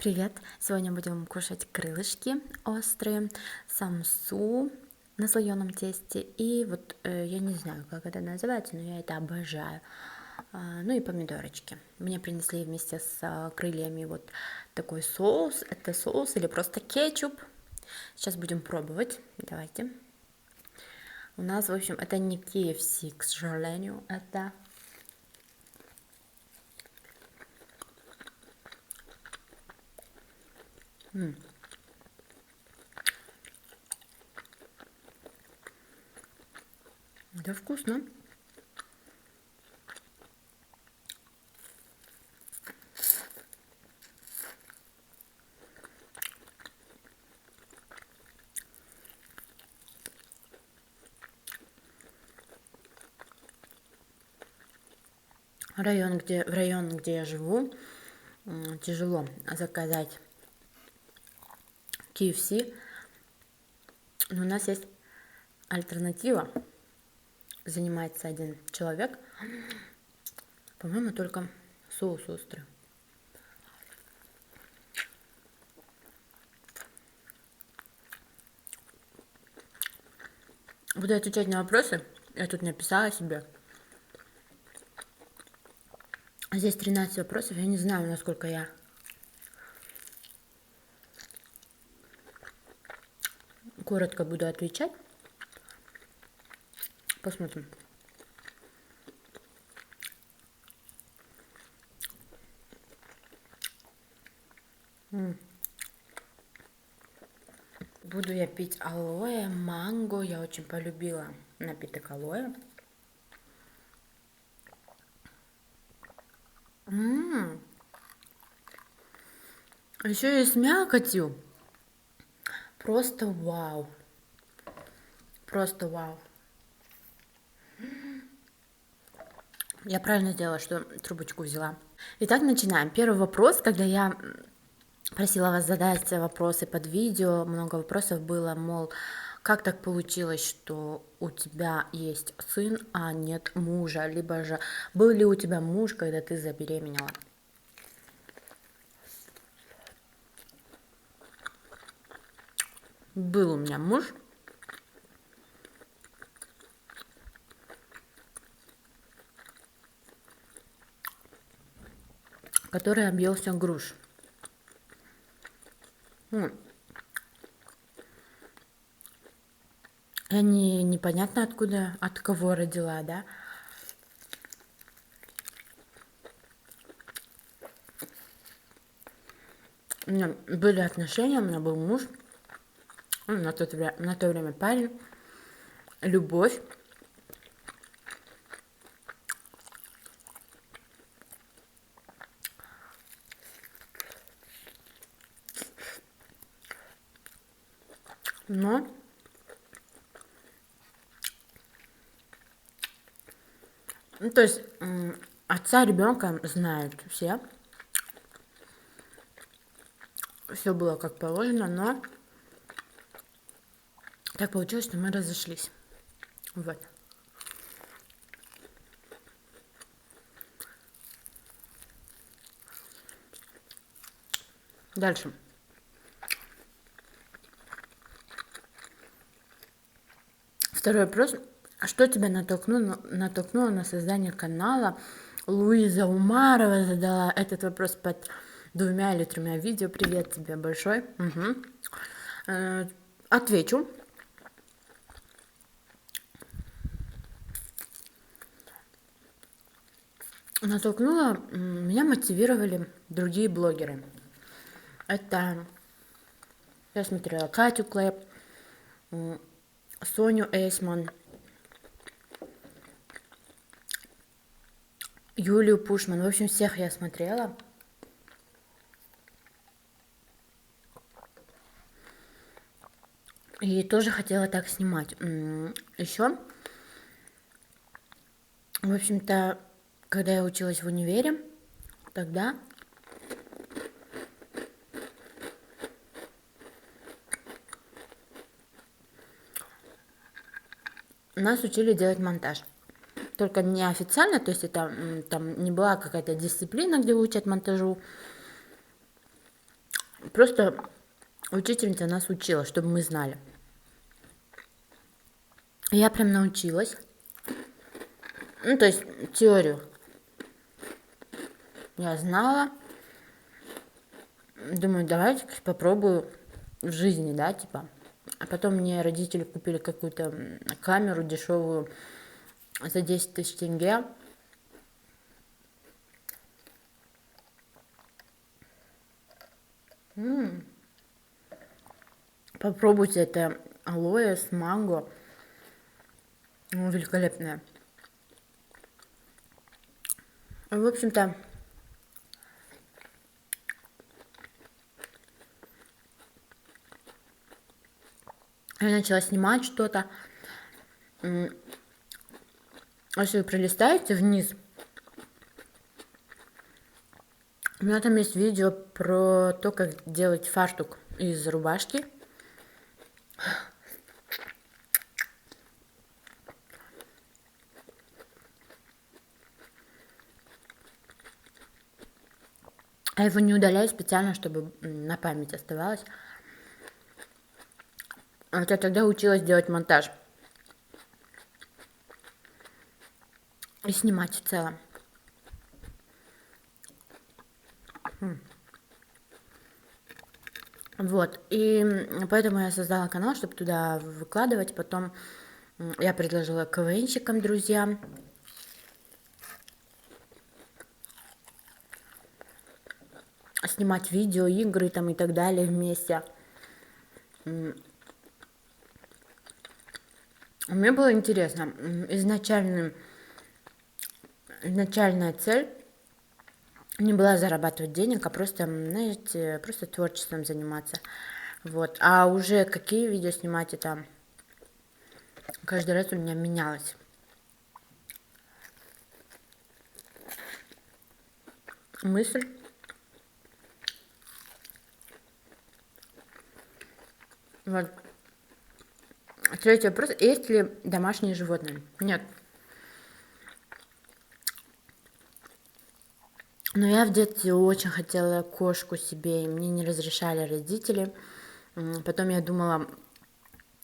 Привет! Сегодня будем кушать крылышки острые, самсу на слоеном тесте и вот я не знаю, как это называется, но я это обожаю. Ну и помидорочки. Мне принесли вместе с крыльями вот такой соус. Это соус или просто кетчуп. Сейчас будем пробовать. Давайте. У нас, в общем, это не KFC, к сожалению, это... Это вкусно. В район, где я живу, тяжело заказать KFC, но у нас есть альтернатива. Занимается один человек, по-моему, только соус острый. Буду отвечать на вопросы. Я тут написала себе. Здесь 13 вопросов. Я не знаю, насколько я коротко буду отвечать. Посмотрим. Буду я пить алоэ, манго. Я очень полюбила напиток алоэ. Еще и с мякотью. Просто вау. Просто вау. Я правильно сделала, что трубочку взяла. Итак, начинаем. Первый вопрос, когда я просила вас задать вопросы под видео, много вопросов было, мол, как так получилось, что у тебя есть сын, а нет мужа, либо же был ли у тебя муж, когда ты забеременела? Был у меня муж, который объелся груш. Я непонятно откуда, от кого родила, да? У меня были отношения, у меня был муж, на то время парень, любовь. Но то есть отца ребенка знают все. Все было как положено, но так получилось, что мы разошлись. Вот. Дальше. Второй вопрос. Что тебя натолкнуло на создание канала? Луиза Умарова задала этот вопрос под 2 или 3 видео. Привет тебе большой. Отвечу. Меня мотивировали другие блогеры. Это я смотрела Катю Клэп, Соню Эйсман, Юлию Пушман. В общем, всех я смотрела. И тоже хотела так снимать. Еще, в общем-то, когда я училась в универе, тогда нас учили делать монтаж. Только не официально, то есть это там не была какая-то дисциплина, где учат монтажу. Просто учительница нас учила, чтобы мы знали. Я прям научилась. Ну, то есть теорию я знала. Думаю, давайте попробую в жизни, да, типа. А потом мне родители купили какую-то камеру дешевую за 10 тысяч тенге. Попробуйте, это алоэ с манго. Великолепное. В общем-то, я начала снимать что-то. Если вы пролистаете вниз, у меня там есть видео про то, как делать фартук из рубашки. Я его не удаляю специально, чтобы на память оставалось. Вот я тогда училась делать монтаж. И снимать в целом. Вот, и поэтому я создала канал, чтобы туда выкладывать. Потом я предложила КВНщикам, друзьям. Снимать видео, игры там и так далее вместе. Мне было интересно. Изначальная цель не была зарабатывать денег, а просто, знаете, просто творчеством заниматься. Вот. А уже какие видео снимать, это каждый раз у меня менялось. Мысль. Вот. Третий вопрос. Есть ли домашние животные? Нет. Но я в детстве очень хотела кошку себе, и мне не разрешали родители. Потом я думала,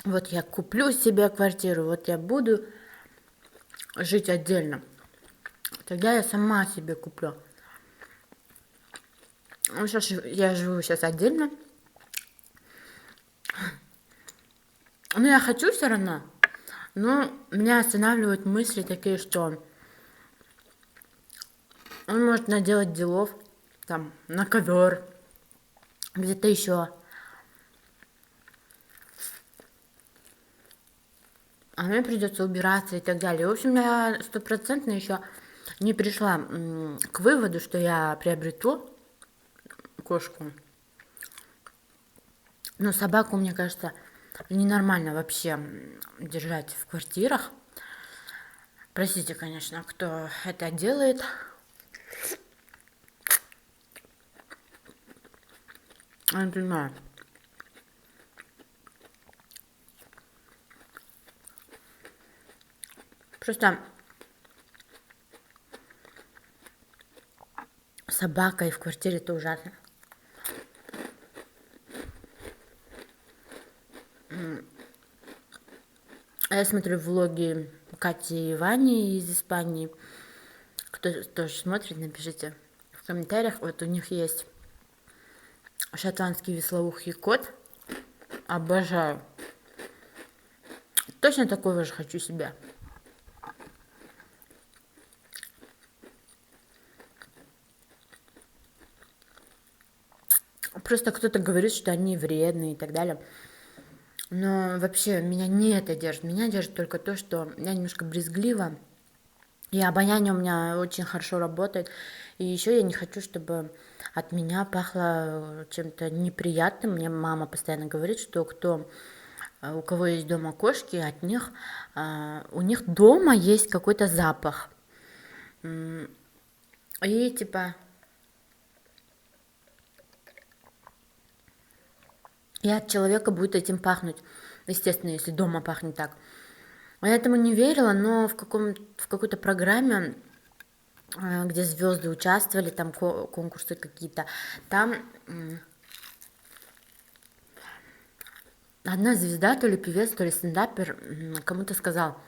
вот я куплю себе квартиру, вот я буду жить отдельно. Тогда я сама себе куплю. Ну, сейчас я живу сейчас отдельно. Но я хочу все равно. Но меня останавливают мысли такие, что он может наделать делов, там, на ковер, где-то еще. А мне придется убираться и так далее. В общем, я стопроцентно еще не пришла к выводу, что я приобрету кошку. Но собаку, мне кажется, ненормально вообще держать в квартирах. Простите, конечно, кто это делает. Я не понимаю. Просто собака и в квартире это ужасно. Я смотрю влоги Кати и Вани из Испании. Кто тоже смотрит, напишите в комментариях. Вот у них есть шотландский вислоухий кот. Обожаю. Точно такого же хочу себе. Просто кто-то говорит, что они вредные и так далее. Но вообще меня не это держит. Меня держит только то, что я немножко брезглива. И обоняние у меня очень хорошо работает. И еще я не хочу, чтобы от меня пахло чем-то неприятным. Мне мама постоянно говорит, что у кого есть дома кошки, от них, у них дома есть какой-то запах. И типа... И от человека будет этим пахнуть. Естественно, если дома пахнет так. Я этому не верила, но в какой-то программе, где звезды участвовали, там конкурсы какие-то, там одна звезда, то ли певец, то ли стендапер, кому-то сказал: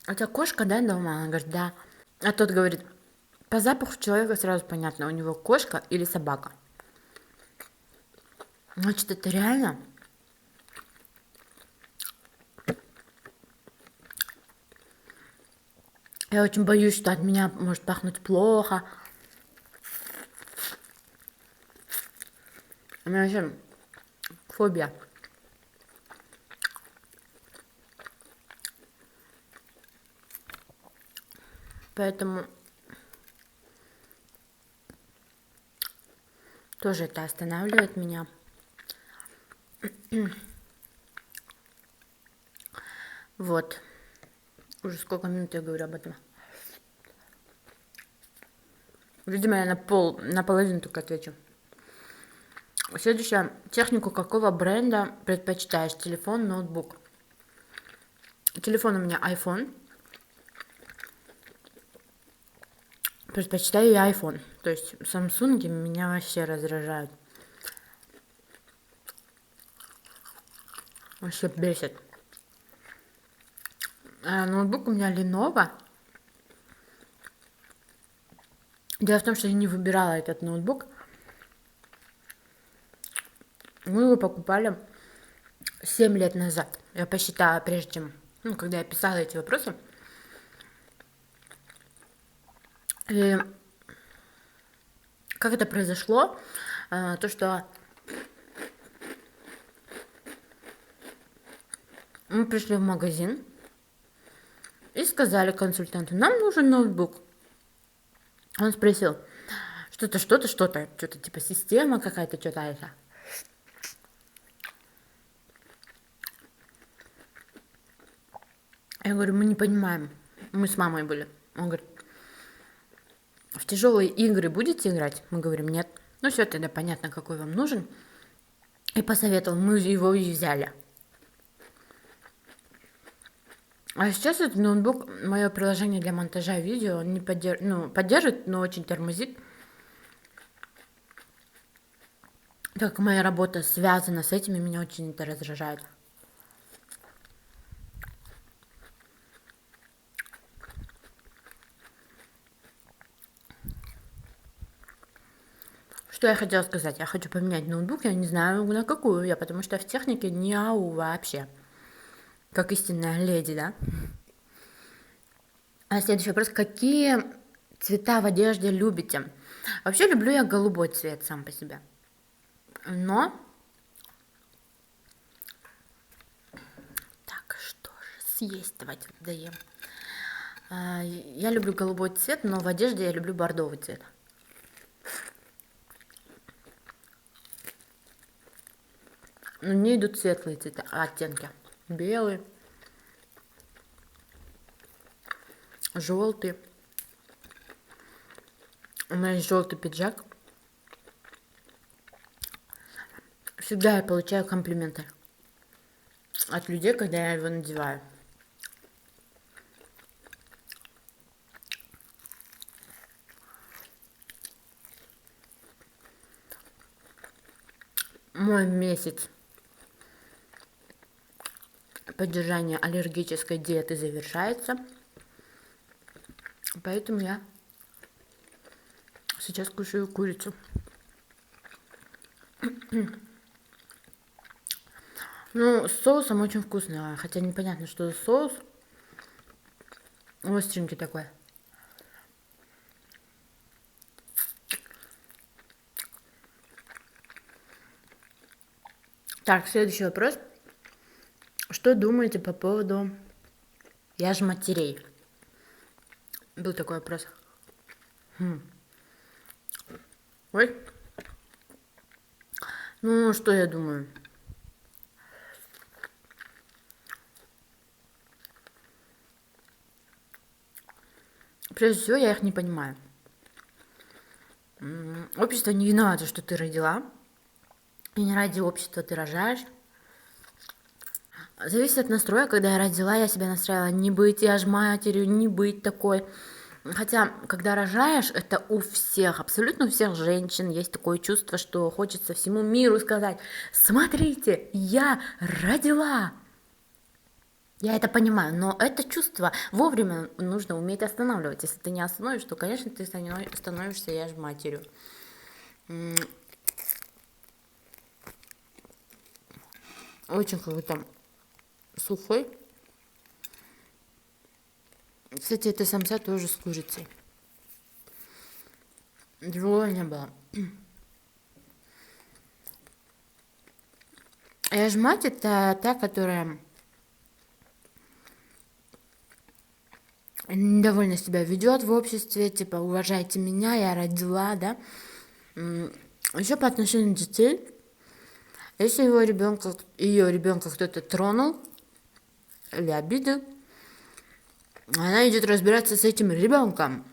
у тебя кошка, да, дома? Она говорит: да. А тот говорит: по запаху человека сразу понятно, у него кошка или собака. Значит, это реально. Я очень боюсь, что от меня может пахнуть плохо. У меня вообще фобия. Поэтому тоже это останавливает меня. Вот. Уже сколько минут я говорю об этом. Видимо, я наполовину только отвечу. Следующая. Технику какого бренда предпочитаешь? Телефон, ноутбук? Телефон у меня iPhone. Предпочитаю я iPhone. То есть Samsung меня вообще раздражают. Вообще бесит. А ноутбук у меня Lenovo. Дело в том, что я не выбирала этот ноутбук. Мы его покупали 7 лет назад. Я посчитала, прежде чем, когда я писала эти вопросы. И как это произошло? То, что мы пришли в магазин и сказали консультанту: нам нужен ноутбук. Он спросил: что-то, типа система какая-то, что-то это. Я говорю: мы не понимаем. Мы с мамой были. Он говорит: в тяжелые игры будете играть? Мы говорим: нет. Ну все, тогда понятно, какой вам нужен. И посоветовал, мы его и взяли. А сейчас этот ноутбук, мое приложение для монтажа видео, он не поддерживает, но очень тормозит. Так как моя работа связана с этим, и меня очень это раздражает. Что я хотела сказать? Я хочу поменять ноутбук, я не знаю на какую я, потому что в технике не ау вообще. Как истинная леди, да? А следующий вопрос. Какие цвета в одежде любите? Вообще люблю я голубой цвет сам по себе. Но... Так, что же съесть? Давайте доем. Я люблю голубой цвет, но в одежде я люблю бордовый цвет. Но мне идут светлые цвета, оттенки. Белый, желтый. У меня есть желтый пиджак. Всегда я получаю комплименты от людей, когда я его надеваю. Мой месяц поддержания аллергической диеты завершается. Поэтому я сейчас кушаю курицу. Ну, с соусом очень вкусно, хотя непонятно, что за соус. Остренький такой. Так, следующий вопрос. Что думаете по поводу яжматерей? Был такой вопрос. Ой. Ну, что я думаю? Прежде всего, я их не понимаю. Общество не виновато, что ты родила. И не ради общества ты рожаешь. Зависит от настроя. Когда я родила, я себя настраивала не быть яжматерью, не быть такой. Хотя, когда рожаешь, это у всех, абсолютно у всех женщин есть такое чувство, что хочется всему миру сказать: смотрите, я родила. Я это понимаю, но это чувство вовремя нужно уметь останавливать. Если ты не остановишь, то, конечно, ты становишься я же матерью. Очень какой-то сухой. Кстати, это самца тоже с курицей. Другого не было. Я же мать, это та, которая недовольно себя ведет в обществе, типа, уважайте меня, я родила, да. Еще по отношению детей, если ее ребенка кто-то тронул или обидел, она идет разбираться с этим ребенком.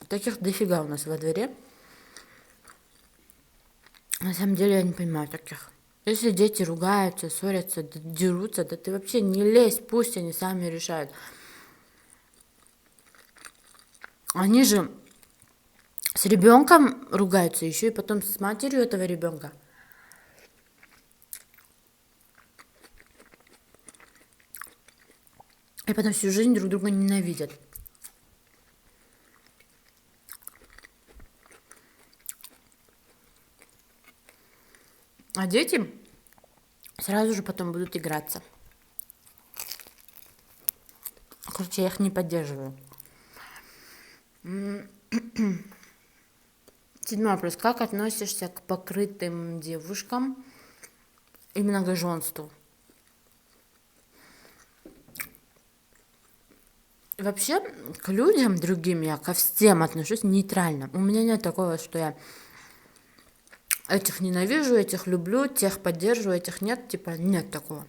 Таких дофига у нас во дворе. На самом деле я не понимаю таких. Если дети ругаются, ссорятся, дерутся, да ты вообще не лезь, пусть они сами решают. Они же с ребенком ругаются, еще и потом с матерью этого ребенка. И потом всю жизнь друг друга ненавидят. А дети сразу же потом будут играться. Короче, я их не поддерживаю. 7 вопрос. Как относишься к покрытым девушкам и многоженству? Вообще, к людям другим я ко всем отношусь нейтрально. У меня нет такого, что я этих ненавижу, этих люблю, тех поддерживаю, этих нет. Типа, нет такого.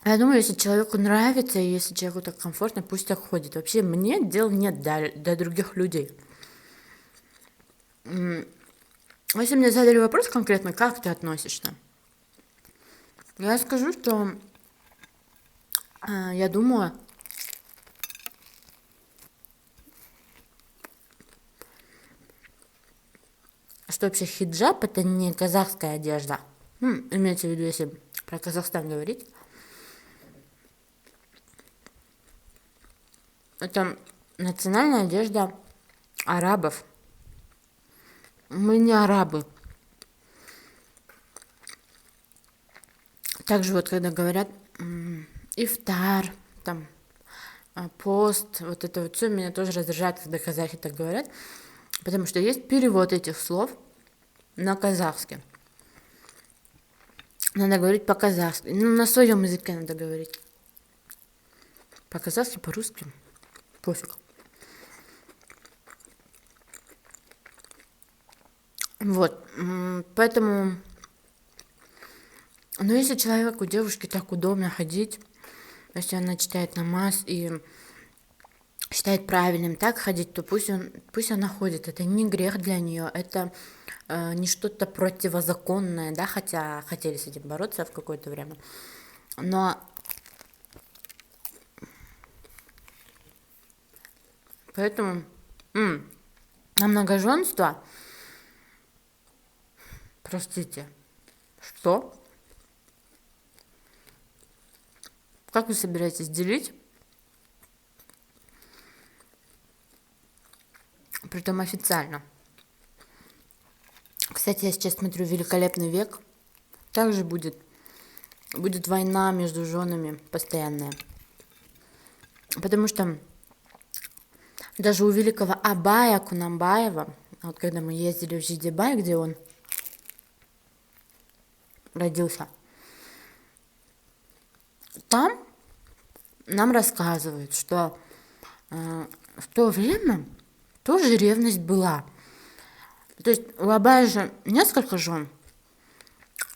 Я думаю, если человеку нравится, и если человеку так комфортно, пусть так ходит. Вообще, мне дел нет до других людей. Если мне задали вопрос конкретно, как ты относишься, я скажу, что я думаю, что вообще хиджаб это не казахская одежда. Имеется в виду, если про Казахстан говорить. Это национальная одежда арабов. Мы не арабы. Также вот когда говорят ифтар, там пост, вот это вот все меня тоже раздражает, когда казахи так говорят, потому что есть перевод этих слов на казахский. Надо говорить по-казахски. Ну, на своем языке надо говорить. По-казахски, по-русски. Пофиг. Вот. Поэтому... Но если человеку, девушке так удобно ходить, если она читает намаз и считает правильным так ходить, то пусть она ходит. Это не грех для нее, это не что-то противозаконное, да, хотя хотели с этим бороться в какое-то время. Но поэтому на многоженство, простите, что? Как вы собираетесь делить? Притом официально. Кстати, я сейчас смотрю «Великолепный век». Также будет война между женами постоянная. Потому что даже у великого Абая Кунанбаева, вот когда мы ездили в Жидебай, где он родился, там нам рассказывают, что в то время тоже ревность была. То есть у Абая же несколько жен.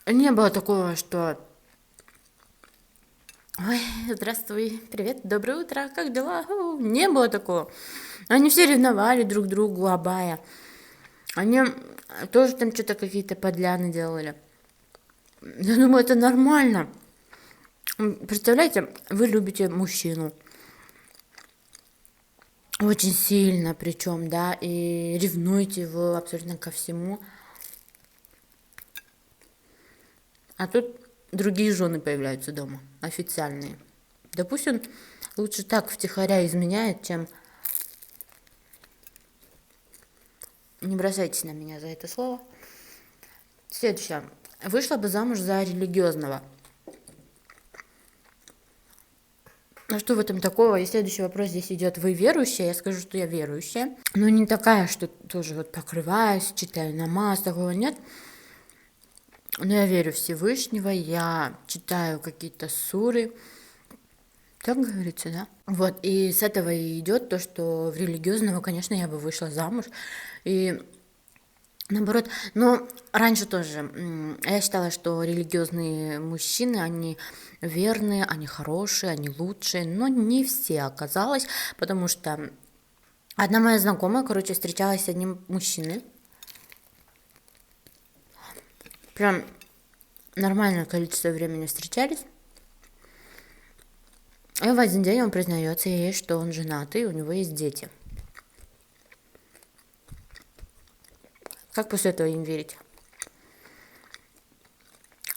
Не было такого, что ой, здравствуй, привет, доброе утро, как дела? Не было такого. Они все ревновали друг другу Абая. Они тоже там что-то какие-то подляны делали. Я думаю, это нормально. Представляете, вы любите мужчину. очень сильно причем, да, и ревнуете его абсолютно ко всему. А тут другие жены появляются дома, официальные. Да пусть он лучше так втихаря изменяет, чем... Не бросайтесь на меня за это слово. Следующее. Вышла бы замуж за религиозного. Ну что в этом такого? И следующий вопрос здесь идет. Вы верующая? Я скажу, что я верующая. Но не такая, что тоже вот покрываюсь, читаю намаз, такого нет. Но я верю в Всевышнего, я читаю какие-то суры. Так говорится, да? Вот, и с этого и идет то, что в религиозного, конечно, я бы вышла замуж. И наоборот, но раньше тоже я считала, что религиозные мужчины, они верные, они хорошие, они лучшие, но не все оказалось, потому что одна моя знакомая, короче, встречалась с одним мужчиной, прям нормальное количество времени встречались, и в один день он признается ей, что он женатый, и у него есть дети. Как после этого им верить?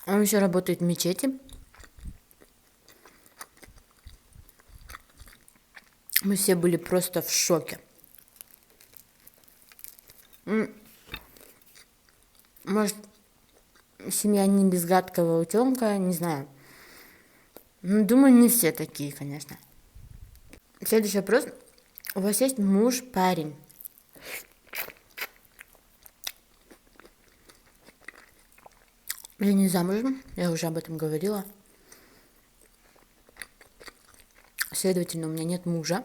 Он еще работает в мечети. Мы все были просто в шоке. Может, семья не без гадкого утенка, не знаю. Ну, думаю, не все такие, конечно. Следующий вопрос. У вас есть муж, парень? Я не замужем, я уже об этом говорила. Следовательно, у меня нет мужа.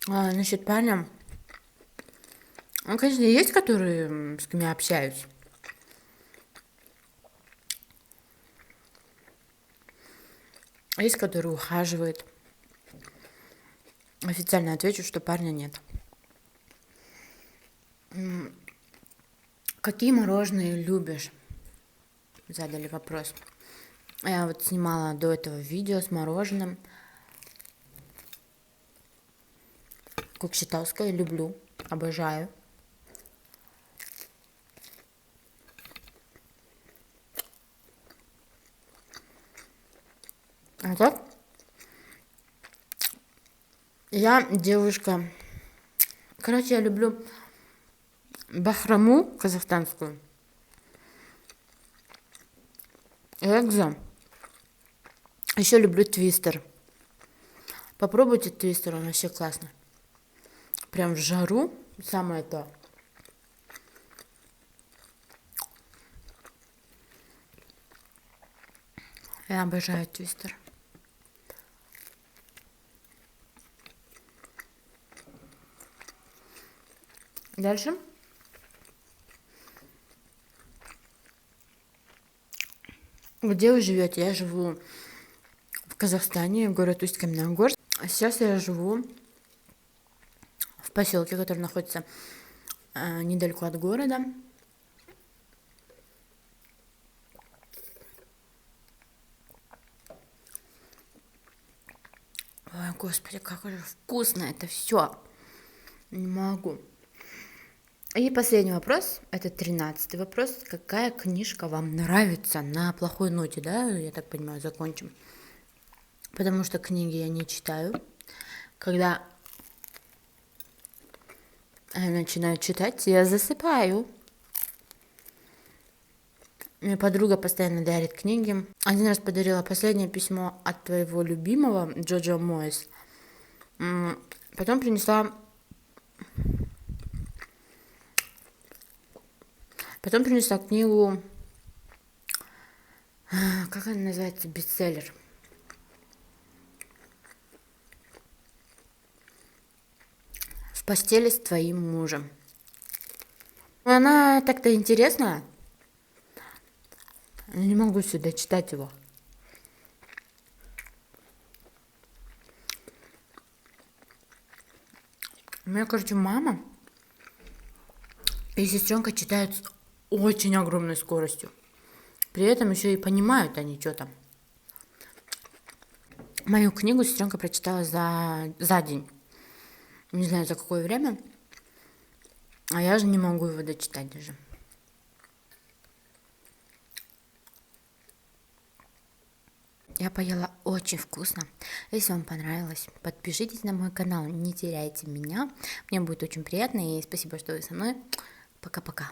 А насчет парня, ну, конечно, есть, которые, с кем я общаюсь. А есть, которые ухаживают. Официально отвечу, что парня нет. Какие мороженые любишь? Задали вопрос. Я вот снимала до этого видео с мороженым. Кокшетауское люблю, обожаю. А как? Я девушка. Короче, я люблю бахрому казахстанскую. Экзо. Еще люблю твистер. Попробуйте твистер, он вообще классный. Прям в жару самое то. Я обожаю твистер. Дальше. Где вы живете? Я живу в Казахстане, город Усть-Каменогорск. А сейчас я живу в поселке, который находится недалеко от города. Ой, господи, как же вкусно это все. Не могу. И последний вопрос, это 13-й вопрос. Какая книжка вам нравится? На плохой ноте, да, я так понимаю, закончим. Потому что книги я не читаю. Когда я начинаю читать, я засыпаю. Мне подруга постоянно дарит книги. Один раз подарила последнее письмо от твоего любимого Джоджо Моэс. Потом принесла книгу, как она называется, бестселлер. В постели с твоим мужем. Она так-то интересная. Я не могу сюда читать его. У меня, короче, мама и сестренка читают с очень огромной скоростью. При этом еще и понимают они, что там. Мою книгу сестренка прочитала за день. Не знаю, за какое время. А я же не могу его дочитать даже. Я поела очень вкусно. Если вам понравилось, подпишитесь на мой канал, не теряйте меня. Мне будет очень приятно, и спасибо, что вы со мной. Пока-пока.